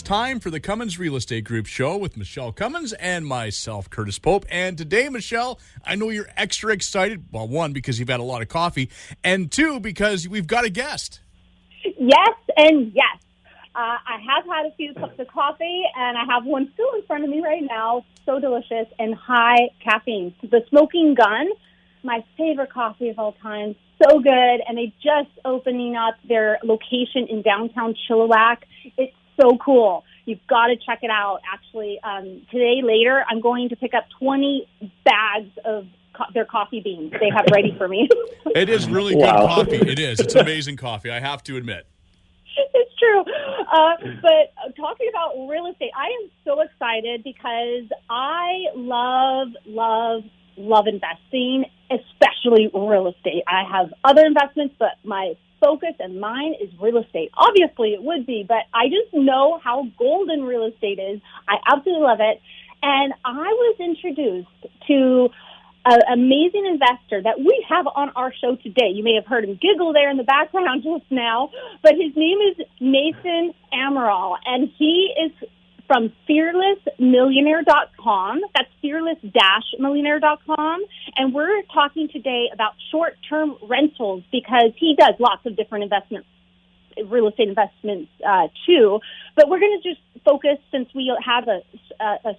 time for the Cummins Real Estate Group show with Michele Cummins and myself, Curtis Pope. And today, Michele, I know you're extra excited. Well, one, because you've had a lot of coffee, and two, because we've got a guest. Yes and yes. I have had a few cups of coffee, and I have one still in front of me right now. So delicious and high caffeine. The Smoking Gun, my favorite coffee of all time. So good, and they just opening up their location in downtown Chilliwack. It's so cool. You've got to check it out. Actually, today later, I'm going to pick up 20 bags of their coffee beans they have ready for me. It is really good coffee. It is. It's amazing coffee, I have to admit. It's true. But talking about real estate, I am so excited because I love investing, especially real estate. I have other investments, but my focus and mine is real estate. Obviously, it would be, but I just know how golden real estate is. I absolutely love it. And I was introduced to an amazing investor that we have on our show today. You may have heard him giggle there in the background just now, but his name is Nathan Amaral, and he is from fearlessmillionaire.com. That's fearless-millionaire.com. And we're talking today about short-term rentals because he does lots of different real estate investments too. But we're going to just focus, since we have a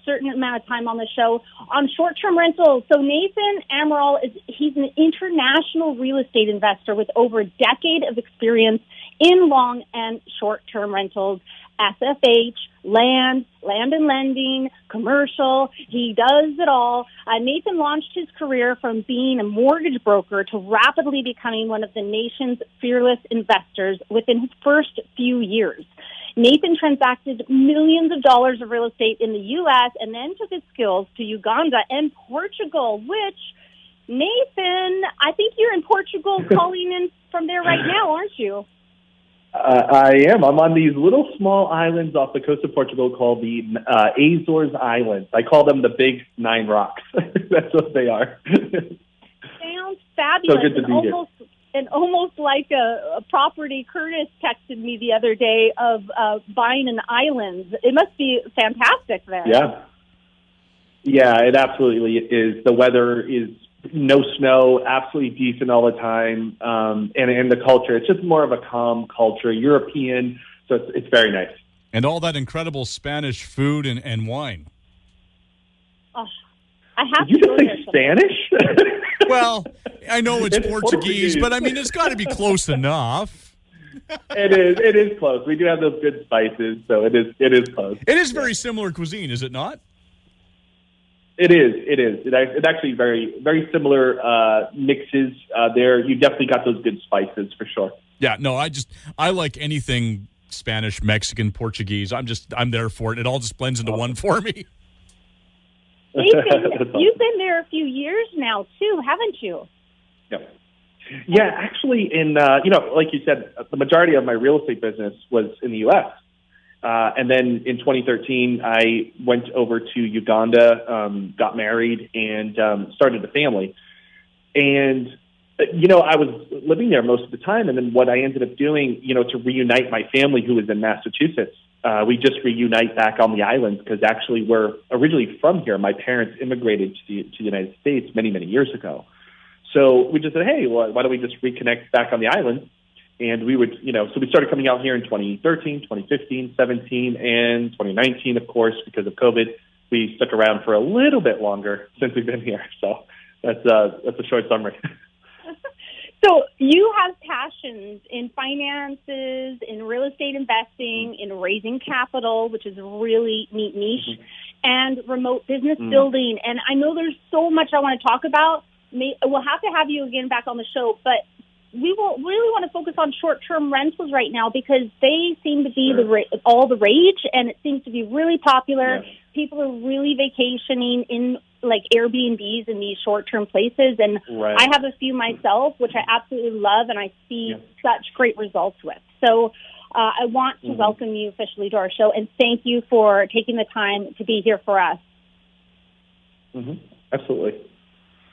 certain amount of time on the show, on short-term rentals. So Nathan Amaral, he's an international real estate investor with over a decade of experience in long and short-term rentals, SFH, land and lending, commercial. He does it all. Nathan launched his career from being a mortgage broker to rapidly becoming one of the nation's fearless investors within his first few years. Nathan transacted millions of dollars of real estate in the U.S. and then took his skills to Uganda and Portugal, which, Nathan, I think you're in Portugal calling in from there right now, aren't you? I am. I'm on these little small islands off the coast of Portugal called the Azores Islands. I call them the Big Nine Rocks. That's what they are. Sounds fabulous. So good to be here. And almost like a property Curtis texted me the other day of buying an island. It must be fantastic there. Yeah, it absolutely is. The weather is no snow, absolutely decent all the time, and the culture. It's just more of a calm culture, European, so it's very nice. And all that incredible Spanish food and wine. Oh, I have Did to you go just there say Spanish? Well, I know it's Portuguese, but I mean, it's got to be close enough. It is close. We do have those good spices, so it is close. It is very similar cuisine, is it not? It is. It's actually very, very similar mixes there. You definitely got those good spices for sure. Yeah, no, I like anything Spanish, Mexican, Portuguese. I'm there for it. It all just blends into one for me. You've been there a few years now too, haven't you? Yeah, actually, like you said, the majority of my real estate business was in the U.S. And then in 2013, I went over to Uganda, got married, and started a family. And, I was living there most of the time. And then what I ended up doing, to reunite my family who was in Massachusetts, we just reunite back on the islands because actually we're originally from here. My parents immigrated to the United States many, many years ago. So we just said, hey, why don't we just reconnect back on the island? And we would, so we started coming out here in 2013, 2015, 17, and 2019, of course, because of COVID. We stuck around for a little bit longer since we've been here. So that's a short summary. So you have passions in finances, in real estate investing, in raising capital, which is a really neat niche, and remote business building. And I know there's so much I want to talk about. We'll have to have you again back on the show, but we will really want to focus on short-term rentals right now because they seem to be all the rage, and it seems to be really popular. Yes. People are really vacationing in like Airbnbs in these short-term places, and I have a few myself, which I absolutely love, and I see such great results with. So I want to welcome you officially to our show, and thank you for taking the time to be here for us. Absolutely.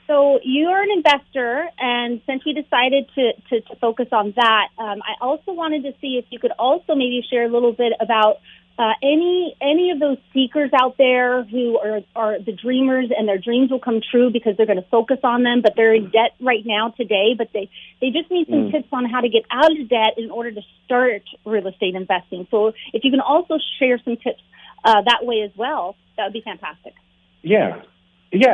So you're an investor, and since we decided to focus on that, I also wanted to see if you could also maybe share a little bit about Any of those seekers out there who are the dreamers, and their dreams will come true because they're going to focus on them, but they're in debt right now today, but they just need some tips on how to get out of debt in order to start real estate investing. So if you can also share some tips that way as well, that would be fantastic. Yeah,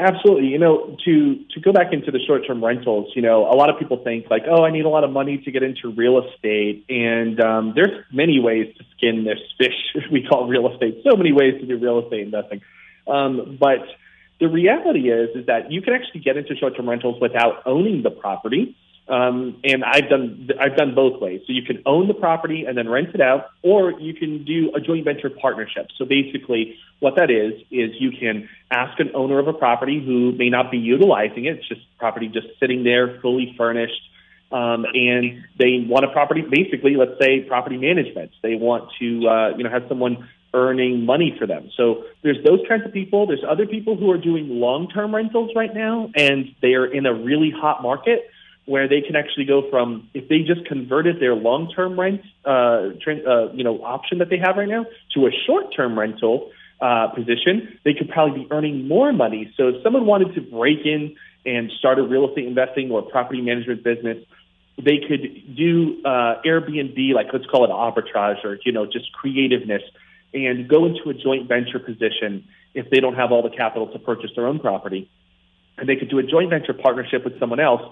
absolutely. To go back into the short-term rentals, a lot of people think like, oh, I need a lot of money to get into real estate. And there's many ways to skin this fish we call real estate. So many ways to do real estate investing. But the reality is that you can actually get into short-term rentals without owning the property. And I've done both ways. So you can own the property and then rent it out, or you can do a joint venture partnership. So basically what that is you can ask an owner of a property who may not be utilizing it. It's just property just sitting there, fully furnished. And they want a property, basically, let's say property management. They want to, have someone earning money for them. So there's those kinds of people. There's other people who are doing long-term rentals right now, and they are in a really hot market where they can actually go from, if they just converted their long-term rent, option that they have right now to a short-term rental position, they could probably be earning more money. So if someone wanted to break in and start a real estate investing or property management business, they could do Airbnb, like let's call it arbitrage, or just creativeness, and go into a joint venture position if they don't have all the capital to purchase their own property. And they could do a joint venture partnership with someone else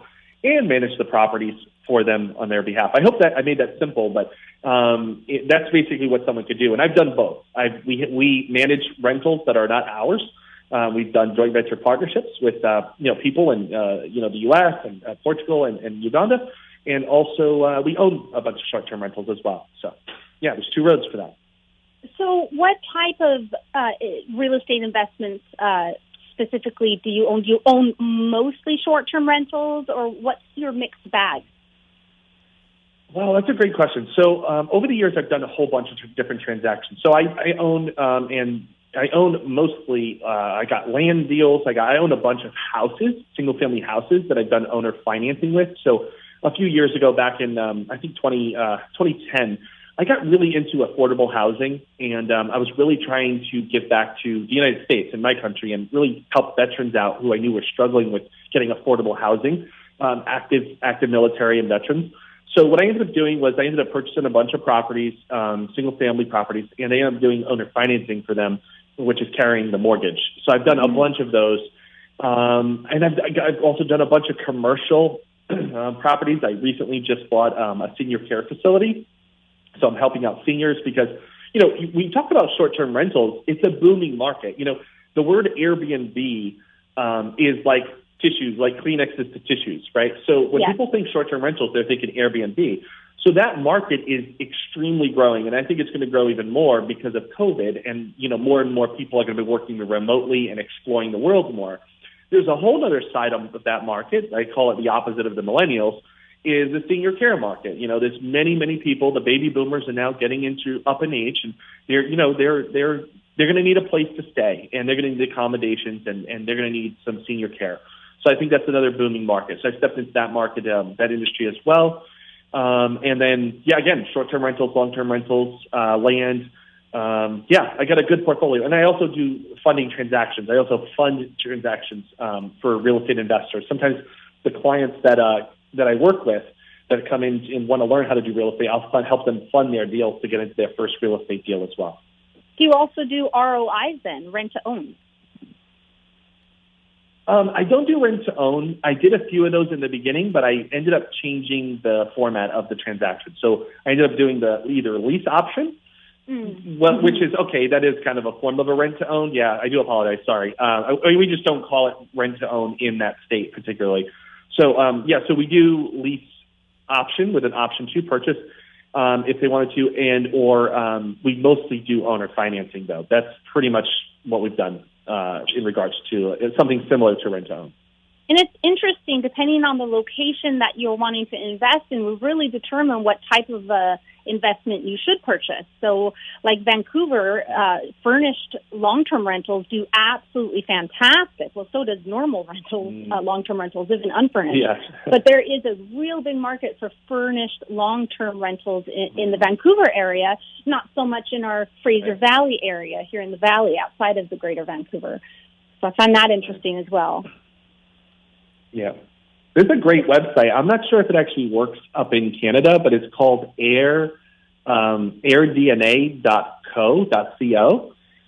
and manage the properties for them on their behalf. I hope that I made that simple, but that's basically what someone could do. And I've done both. We manage rentals that are not ours. We've done joint venture partnerships with people in the U.S. and Portugal and Uganda, and also we own a bunch of short-term rentals as well. So yeah, there's two roads for that. So what type of real estate investments specifically do you own? Do you own mostly short-term rentals, or what's your mixed bag? Well, that's a great question. So over the years, I've done a whole bunch of different transactions. So I own mostly. I got land deals. I own a bunch of houses, single-family houses that I've done owner financing with. So a few years ago, back in I think 2010. I got really into affordable housing, and I was really trying to give back to the United States and my country and really help veterans out who I knew were struggling with getting affordable housing, active military and veterans. So what I ended up doing was I ended up purchasing a bunch of properties, single-family properties, and I ended up doing owner financing for them, which is carrying the mortgage. So I've done a bunch of those, and I've also done a bunch of commercial properties. I recently just bought a senior care facility. So I'm helping out seniors because, we talk about short-term rentals. It's a booming market. The word Airbnb is like tissues, like Kleenexes to tissues, right? So when people think short-term rentals, they're thinking Airbnb. So that market is extremely growing, and I think it's going to grow even more because of COVID, and, more and more people are going to be working remotely and exploring the world more. There's a whole other side of that market. I call it the opposite of the millennials, is the senior care market. There's many people. The baby boomers are now getting up in age, and they're going to need a place to stay, and they're going to need accommodations, and they're going to need some senior care. So I think that's another booming market. So I stepped into that market, that industry as well. And then, again, short-term rentals, long-term rentals, land. I got a good portfolio, and I also do funding transactions. I also fund transactions for real estate investors. Sometimes the clients that I work with that come in and want to learn how to do real estate, I'll help them fund their deals to get into their first real estate deal as well. Do you also do ROIs then, rent to own? I don't do rent to own. I did a few of those in the beginning, but I ended up changing the format of the transaction. So I ended up doing the either lease option, which is okay. That is kind of a form of a rent to own. Yeah, I do apologize. Sorry. We just don't call it rent to own in that state particularly. So, so we do lease option with an option to purchase if they wanted to, or we mostly do owner financing, though. That's pretty much what we've done in regards to something similar to rent to own. And it's interesting, depending on the location that you're wanting to invest in, we really determine what type of investment you should purchase. So like Vancouver, furnished long-term rentals do absolutely fantastic. Well, so does normal rentals, long-term rentals, even unfurnished. Yes. But there is a real big market for furnished long-term rentals in the Vancouver area, not so much in our Fraser Valley area here in the valley outside of the greater Vancouver. So I find that interesting as well. Yeah. There's a great website. I'm not sure if it actually works up in Canada, but it's called airdna.co.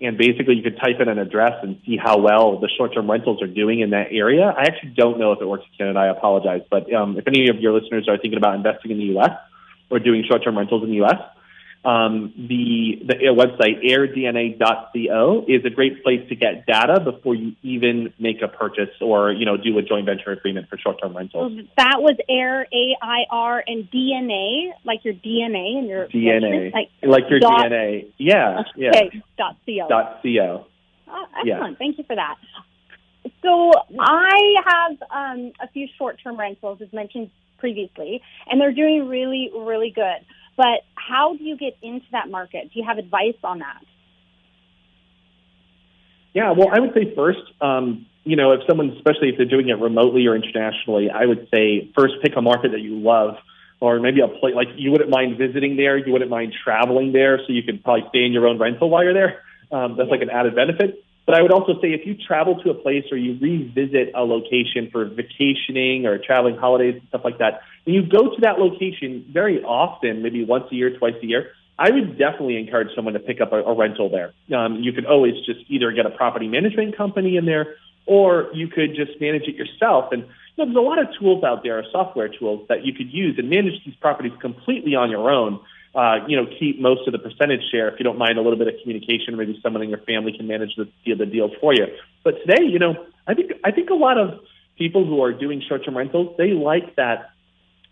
And basically you could type in an address and see how well the short-term rentals are doing in that area. I actually don't know if it works in Canada. I apologize. But if any of your listeners are thinking about investing in the U.S. or doing short-term rentals in the U.S., the website airdna.co is a great place to get data before you even make a purchase or, do a joint venture agreement for short-term rentals. So that was AIR, A-I-R, and DNA, like your DNA and your DNA, like your DNA. Yeah. Okay, .co. .co. Oh, excellent. Thank you for that. So I have a few short-term rentals, as mentioned previously, and they're doing really, really good. But how do you get into that market? Do you have advice on that? Yeah, well, I would say first, if someone, especially if they're doing it remotely or internationally, I would say first pick a market that you love, or maybe a place like you wouldn't mind visiting there, you wouldn't mind traveling there, so you could probably stay in your own rental while you're there. That's like an added benefit. But I would also say if you travel to a place or you revisit a location for vacationing or traveling holidays and stuff like that, when you go to that location very often, maybe once a year, twice a year, I would definitely encourage someone to pick up a rental there. You could always just either get a property management company in there, or you could just manage it yourself. And there's a lot of tools out there, software tools that you could use and manage these properties completely on your own. Keep most of the percentage share if you don't mind a little bit of communication. Maybe someone in your family can manage the deals for you. But today, I think a lot of people who are doing short-term rentals, they like that.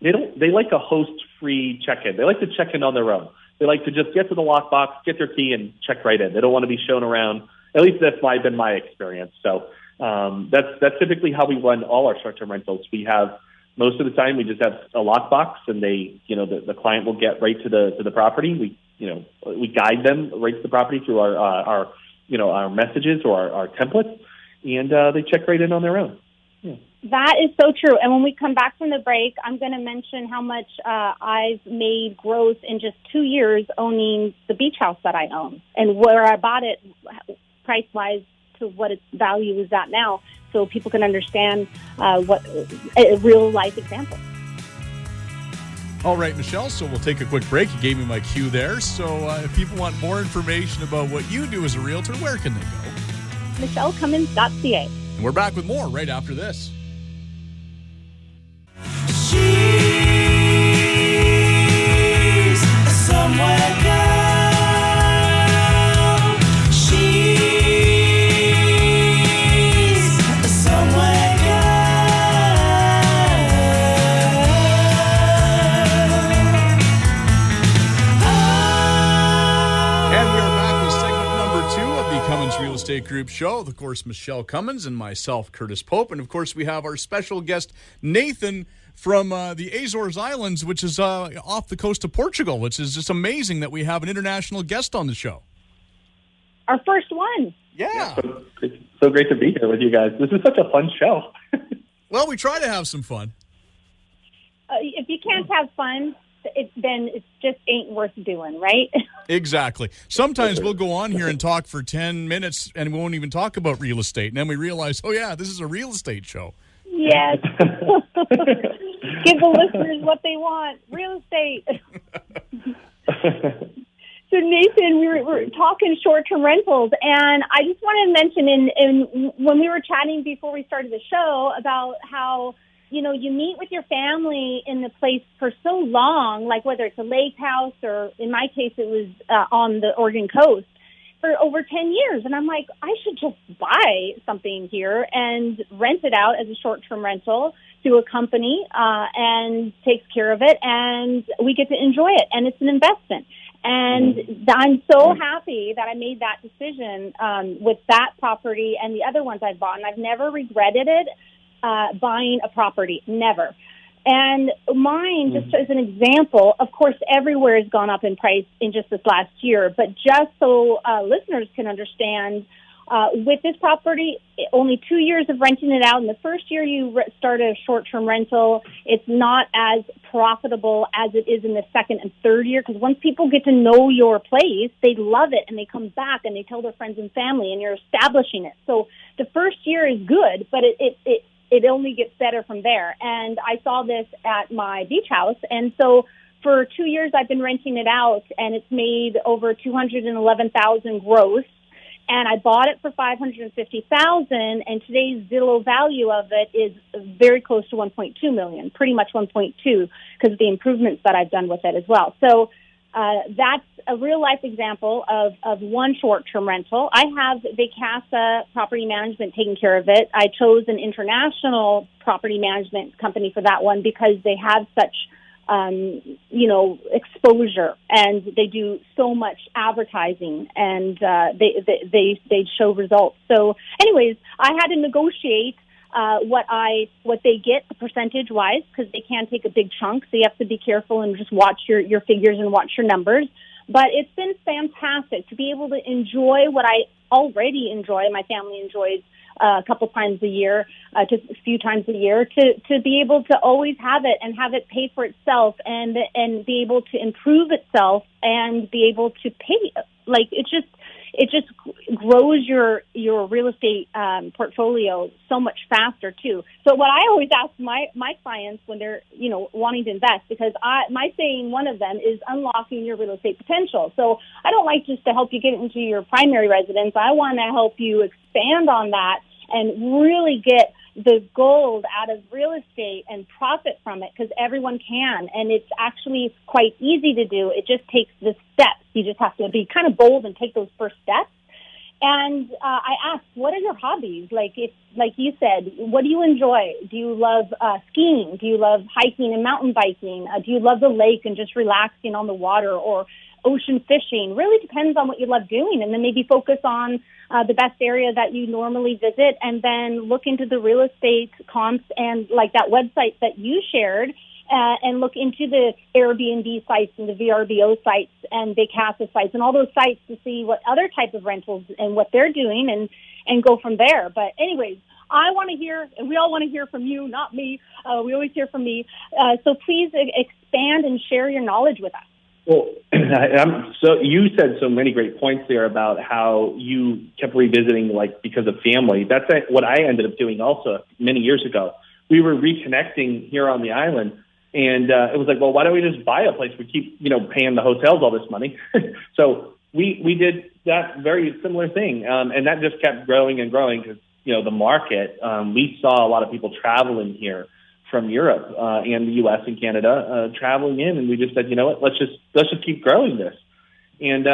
They like a host-free check-in. They like to check in on their own. They like to just get to the lockbox, get their key, and check right in. They don't want to be shown around. At least that's been my experience. So that's typically how we run all our short-term rentals. We have most of the time we just have a lockbox, and the client will get right to the property. We guide them right to the property through our messages or our templates, and they check right in on their own. Yeah. That is so true. And when we come back from the break, I'm going to mention how much I've made growth in just 2 years owning the beach house that I own and where I bought it price-wise to what its value is at now, so people can understand what a real-life example. All right, Michele, so we'll take a quick break. You gave me my cue there. So if people want more information about what you do as a realtor, where can they go? MicheleCummins.ca. And we're back with more right after this. She's a somewhere girl. She's a somewhere girl. And we are back with segment number 2 of the Cummins Real Estate Group show. Of course, Michele Cummins and myself, Curtis Pope. And of course, we have our special guest, Nathan, from the Azores Islands, which is off the coast of Portugal, which is just amazing that we have an international guest on the show. Our first one. Yeah. It's so great to be here with you guys. This is such a fun show. Well, we try to have some fun. If you can't have fun, then it just ain't worth doing, right? Exactly. Sometimes we'll go on here and talk for 10 minutes and we won't even talk about real estate. And then we realize, oh, yeah, this is a real estate show. Yes. Give the listeners what they want. Real estate. So, Nathan, we were talking short-term rentals, and I just wanted to mention when we were chatting before we started the show about how, you meet with your family in the place for so long, like whether it's a lake house or, in my case, it was on the Oregon coast, for over 10 years. And I'm like, I should just buy something here and rent it out as a short-term rental to a company and takes care of it, and we get to enjoy it, and it's an investment. And I'm so happy that I made that decision with that property and the other ones I've bought, and I've never regretted it, buying a property, never. And mine, just as an example, of course, everywhere has gone up in price in just this last year. But just so listeners can understand, with this property, only 2 years of renting it out. In the first year you start a short-term rental, it's not as profitable as it is in the second and third year, because once people get to know your place, they love it, and they come back, and they tell their friends and family, and you're establishing it. So the first year is good, but it only gets better from there. And I saw this at my beach house, and so for 2 years I've been renting it out, and it's made over $211,000 gross. And I bought it for $550,000, and today's Zillow value of it is very close to $1.2 million, pretty much 1.2, because of the improvements that I've done with it as well. So that's a real life example of one short-term rental. I have Vacasa Property Management taking care of it. I chose an international property management company for that one because they have such exposure, and they do so much advertising, and they show results. So anyways, I had to negotiate what they get percentage wise, because they can take a big chunk, so you have to be careful and just watch your figures and watch your numbers. But it's been fantastic to be able to enjoy what I already enjoy. My family enjoys a couple times a year, just a few times a year, to be able to always have it and have it pay for itself, and be able to improve itself and be able to pay. Like, it just grows your real estate portfolio so much faster too. So what I always ask my clients when they're wanting to invest, because my saying, one of them, is unlocking your real estate potential. So I don't like just to help you get into your primary residence. I want to help you expand on that and really get the gold out of real estate and profit from it, because everyone can, and it's actually quite easy to do. It just takes the steps. You just have to be kind of bold and take those first steps. And I asked, what are your hobbies? Like you said, what do you enjoy? Do you love skiing? Do you love hiking and mountain biking? Do you love the lake and just relaxing on the water, or ocean fishing? Really depends on what you love doing, and then maybe focus on the best area that you normally visit, and then look into the real estate comps and like that website that you shared, and look into the Airbnb sites and the VRBO sites and Vacasa sites and all those sites to see what other type of rentals and what they're doing, and go from there. But anyways, I want to hear, and we all want to hear from you, not me. We always hear from me. So please expand and share your knowledge with us. Well, you said so many great points there about how you kept revisiting, like, because of family. That's what I ended up doing also many years ago. We were reconnecting here on the island, and it was like, well, why don't we just buy a place? We keep, paying the hotels all this money. So we did that very similar thing, and that just kept growing and growing because, the market, we saw a lot of people traveling here from Europe and the U.S. and Canada traveling in, and we just said, let's just keep growing this. And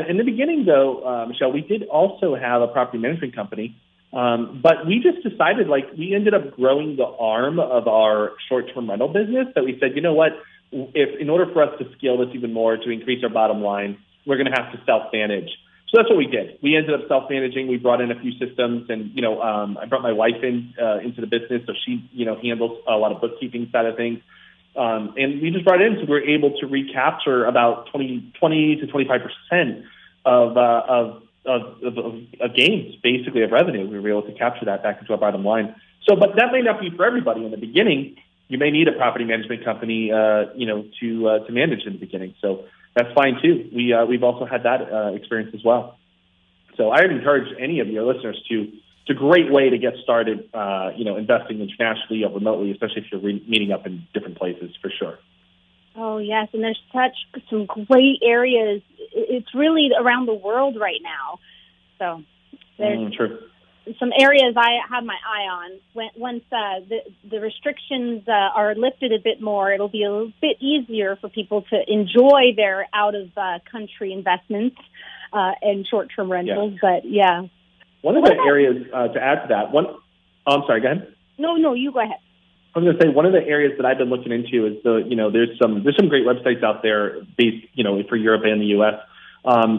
in the beginning, though, Michelle, we did also have a property management company, but we just decided, we ended up growing the arm of our short-term rental business. That we said, if in order for us to scale this even more to increase our bottom line, we're going to have to self-manage. So that's what we did. We ended up self-managing. We brought in a few systems, and I brought my wife into the business, so she handles a lot of bookkeeping side of things. And we just brought it in, so we were able to recapture about 20 to 25% of gains, basically, of revenue. We were able to capture that back into our bottom line. So, but that may not be for everybody in the beginning. You may need a property management company, to manage in the beginning. So that's fine too. We've also had that experience as well. So I would encourage any of your listeners to. It's a great way to get started, investing internationally or remotely, especially if you're meeting up in different places, for sure. Oh yes, and there's some great areas. It's really around the world right now. So there's some areas I have my eye on. Once the restrictions are lifted a bit more, it'll be a little bit easier for people to enjoy their out-of-country investments and short-term rentals. Yeah. But yeah. One of the areas to add to that, I'm sorry, go ahead. No, you go ahead. I was going to say, one of the areas that I've been looking into is there's some great websites out there based, for Europe and the U.S.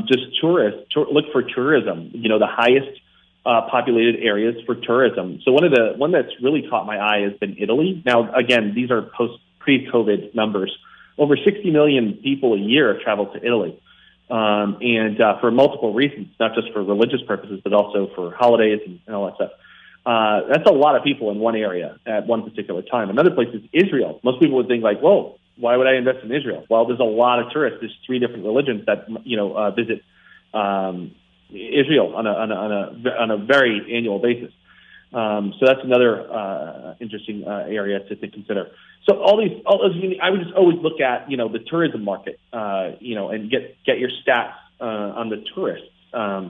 Just look for tourism. The highest populated areas for tourism. So one that's really caught my eye has been Italy. Now, again, these are pre-COVID numbers. Over 60 million people a year travel to Italy, and for multiple reasons, not just for religious purposes, but also for holidays and all that stuff. That's a lot of people in one area at one particular time. Another place is Israel. Most people would think like, whoa, why would I invest in Israel? Well, there's a lot of tourists. There's 3 different religions that visit Israel on a very annual basis. So that's another interesting area to consider. So all those, I would just always look at the tourism market, and get your stats on the tourists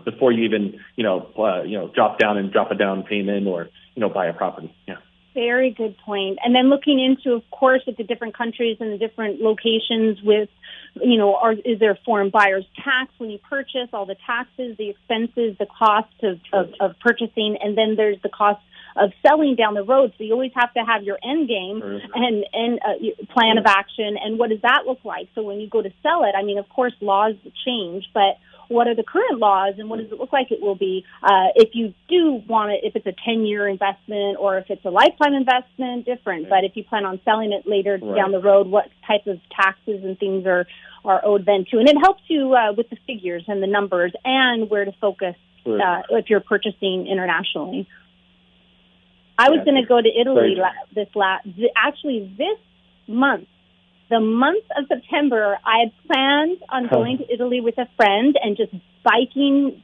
before you even drop a down payment or buy a property. Yeah. Very good point. And then looking into, of course, at the different countries and the different locations with, is there foreign buyer's tax when you purchase, all the taxes, the expenses, the cost of purchasing, and then there's the cost of selling down the road. So you always have to have your end game and plan of action. And what does that look like? So when you go to sell it, I mean, of course, laws change, but what are the current laws and what does it look like it will be if you do want it, if it's a 10-year investment or if it's a lifetime investment, different. But if you plan on selling it later down the road, what type of taxes and things are owed then too. And it helps you with the figures and the numbers and where to focus if you're purchasing internationally. I was going to go to Italy this month. The month of September, I had planned on going to Italy with a friend and just biking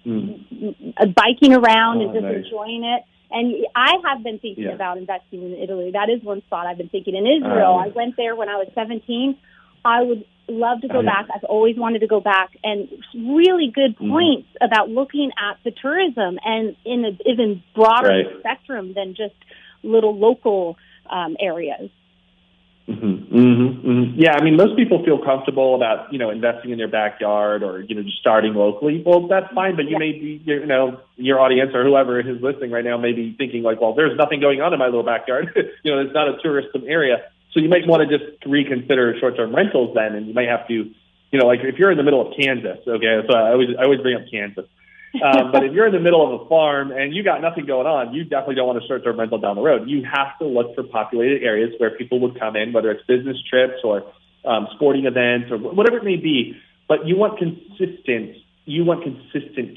around and just enjoying it. And I have been thinking about investing in Italy. That is one spot I've been thinking. In Israel, I went there when I was 17. I would love to go back. I've always wanted to go back. And really good points about looking at the tourism and in an even broader spectrum than just little local areas. Yeah, I mean, most people feel comfortable about, investing in their backyard or, just starting locally. Well, that's fine, but you may be, your audience or whoever is listening right now may be thinking like, well, there's nothing going on in my little backyard. It's not a tourism area. So you might want to just reconsider short-term rentals then, and you might have to, like if you're in the middle of Kansas, okay, so I always bring up Kansas. But if you're in the middle of a farm and you got nothing going on, you definitely don't want a short-term rental down the road. You have to look for populated areas where people would come in, whether it's business trips or sporting events or whatever it may be. But you want consistent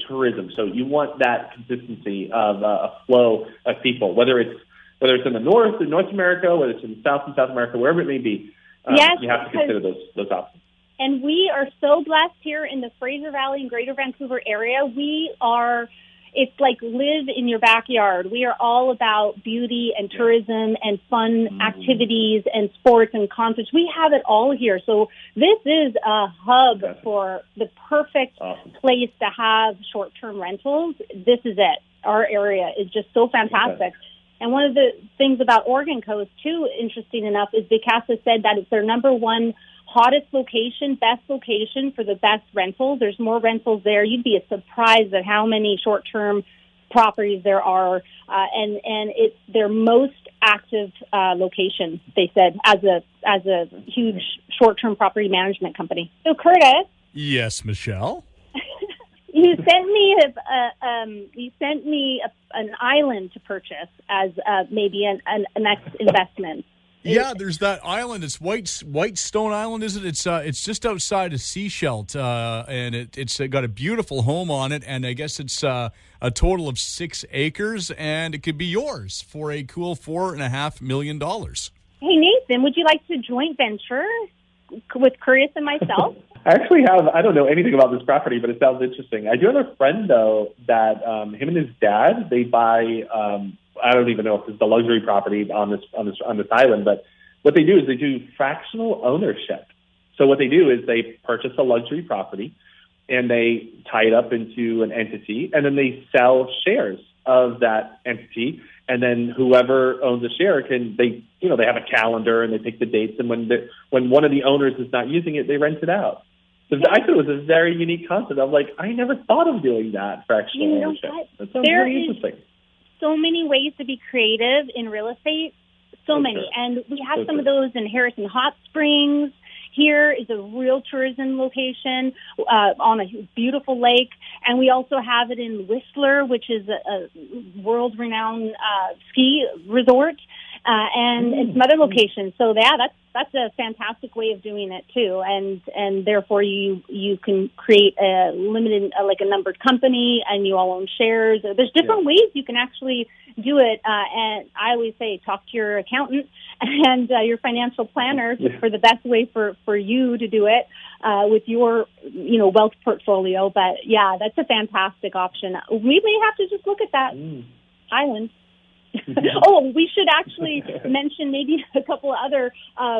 tourism. So you want that consistency of a flow of people, whether it's in the North, in North America, whether it's in South and South America, wherever it may be. You have to consider those options. And we are so blessed here in the Fraser Valley and Greater Vancouver area. It's like live in your backyard. We are all about beauty and tourism and fun activities and sports and concerts. We have it all here. So this is a hub for the perfect place to have short-term rentals. This is it. Our area is just so fantastic. And one of the things about Oregon Coast, too, interesting enough, is Vacasa said that it's their number one hottest location, best location for the best rentals. There's more rentals there. You'd be surprised at how many short-term properties there are, and it's their most active location, they said, as a huge short-term property management company. So, Curtis. Yes, Michelle. You sent me an island to purchase as maybe an next investment. Yeah, there's that island. It's Whitestone Island, isn't it? It's just outside of Seashell, and it's got a beautiful home on it, and I guess it's a total of 6 acres, and it could be yours for a cool $4.5 million. Hey, Nathan, would you like to joint venture with Curtis and myself? I actually I don't know anything about this property, but it sounds interesting. I do have a friend, though, that him and his dad, they buy, I don't even know if it's the luxury property on this island, but what they do is they do fractional ownership. So what they do is they purchase a luxury property and they tie it up into an entity, and then they sell shares of that entity. And then whoever owns a share they have a calendar and they pick the dates. And when one of the owners is not using it, they rent it out. So I thought it was a very unique concept. I'm like, I never thought of doing that fractional ownership. That sounds very interesting. So many ways to be creative in real estate. So many. And we have some of those in Harrison Hot Springs. here is a real tourism location on a beautiful lake, and we also have it in Whistler, which is a world-renowned ski resort, and some other locations. So yeah, that's a fantastic way of doing it too, and therefore you can create a limited, like a numbered company, and you all own shares. There's different ways you can actually do it, and I always say talk to your accountant and your financial planner for the best way for you to do it with your wealth portfolio. But yeah, that's a fantastic option. We may have to just look at that island. Oh, we should actually mention maybe a couple of other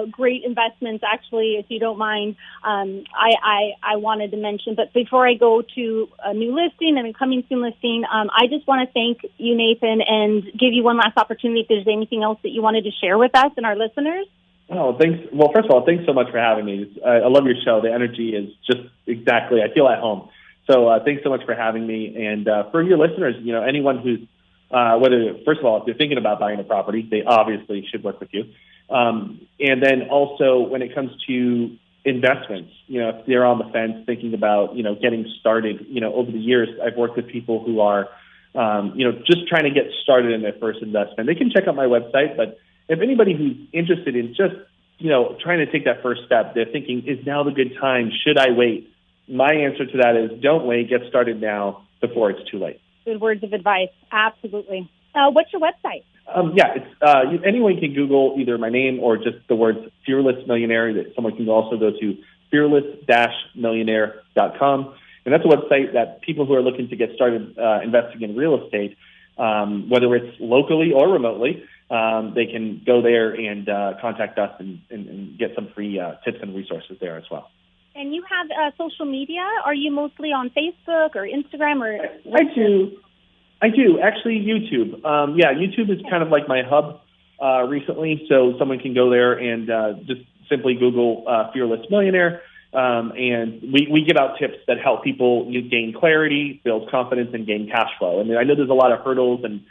great investments, actually, if you don't mind. I wanted to mention, but before I go to a new listing and a coming soon listing, I just want to thank you, Nathan, and give you one last opportunity if there's anything else that you wanted to share with us and our listeners. Oh, thanks. Well, first of all, thanks so much for having me. I love your show. The energy is just exactly, I feel at home. So thanks so much for having me. And for your listeners, anyone who's whether, first of all, if you're thinking about buying a property, they obviously should work with you. And then also when it comes to investments, if they're on the fence thinking about, getting started, over the years, I've worked with people who are, just trying to get started in their first investment. They can check out my website, but if anybody who's interested in just, trying to take that first step, they're thinking, is now the good time? Should I wait? My answer to that is don't wait, get started now before it's too late. Good words of advice. Absolutely. What's your website? It's anyone can Google either my name or just the words Fearless Millionaire. That someone can also go to fearless-millionaire.com. And that's a website that people who are looking to get started investing in real estate, whether it's locally or remotely, they can go there and contact us and get some free tips and resources there as well. And you have social media? Are you mostly on Facebook or Instagram? Or I do. Actually, YouTube. YouTube is kind of like my hub recently. So someone can go there and just simply Google Fearless Millionaire. And we give out tips that help people gain clarity, build confidence, and gain cash flow. And I know there's a lot of hurdles. And,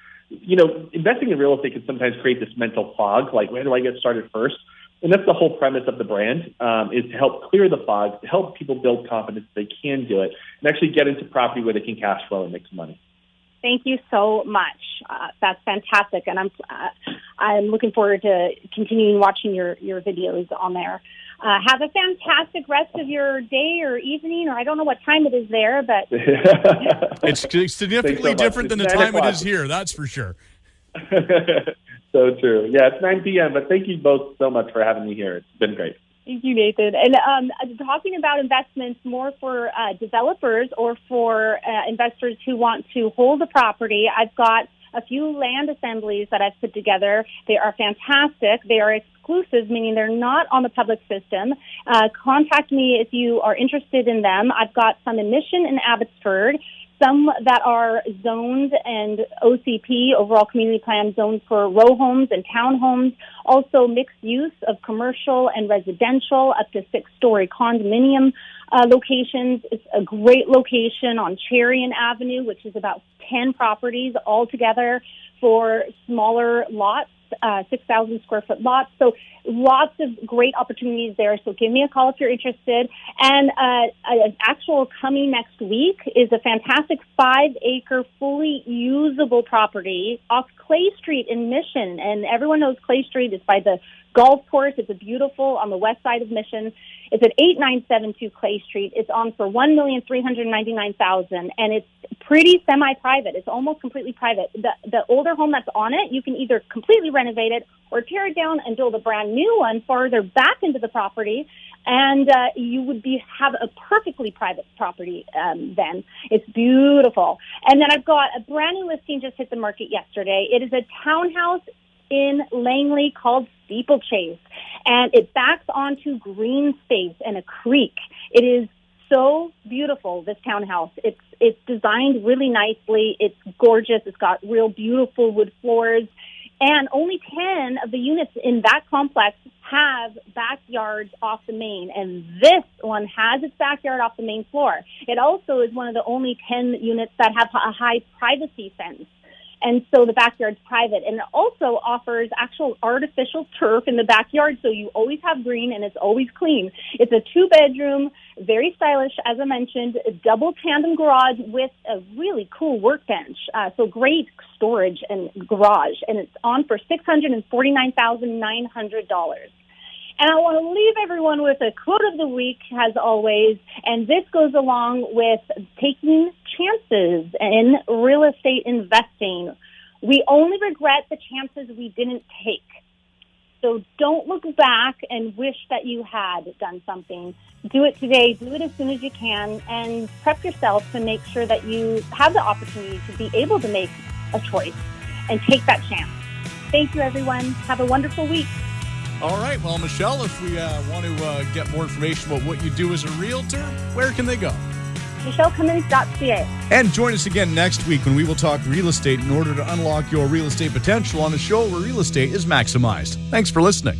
investing in real estate can sometimes create this mental fog, like where do I get started first? And that's the whole premise of the brand, is to help clear the fog, to help people build confidence they can do it, and actually get into property where they can cash flow and make some money. Thank you so much. That's fantastic, and I'm looking forward to continuing watching your videos on there. Have a fantastic rest of your day or evening, or I don't know what time it is there, but it's significantly different than the time it is here. That's for sure. So true. Yeah, it's 9 p.m., but thank you both so much for having me here. It's been great. Thank you, Nathan. And talking about investments more for developers or for investors who want to hold a property, I've got a few land assemblies that I've put together. They are fantastic. They are exclusive, meaning they're not on the public system. Contact me if you are interested in them. I've got some in Mission and Abbotsford, some that are zoned and OCP, overall community plan zoned for row homes and townhomes, also mixed use of commercial and residential up to 6-story condominium locations. It's a great location on Cherion Avenue, which is about 10 properties all together for smaller lots. 6,000 square foot lots. So lots of great opportunities there. So give me a call if you're interested. And an actual coming next week is a fantastic 5-acre fully usable property off Clay Street in Mission. And everyone knows Clay Street is by the golf course. It's a beautiful on the west side of Mission. It's at 8972 Clay Street. It's on for $1,399,000, and it's pretty semi-private. It's almost completely private. The older home that's on it, you can either completely renovate it or tear it down and build a brand new one farther back into the property, and you would have a perfectly private property then. It's beautiful. And then I've got a brand new listing just hit the market yesterday. It is a townhouse in Langley called Steeplechase, and it backs onto green space and a creek. It is so beautiful, this townhouse. It's designed really nicely. It's gorgeous. It's got real beautiful wood floors, and only 10 of the units in that complex have backyards off the main, and this one has its backyard off the main floor. It also is one of the only 10 units that have a high privacy fence. And so the backyard's private. And it also offers actual artificial turf in the backyard, so you always have green and it's always clean. It's a 2-bedroom, very stylish, as I mentioned, a double tandem garage with a really cool workbench. So great storage and garage. And it's on for $649,900. And I want to leave everyone with a quote of the week, as always, and this goes along with taking chances in real estate investing. We only regret the chances we didn't take. So don't look back and wish that you had done something. Do it today. Do it as soon as you can, and prep yourself to make sure that you have the opportunity to be able to make a choice and take that chance. Thank you, everyone. Have a wonderful week. All right. Well, Michele, if we want to get more information about what you do as a realtor, where can they go? MicheleCummins.ca. And join us again next week when we will talk real estate in order to unlock your real estate potential on a show where real estate is maximized. Thanks for listening.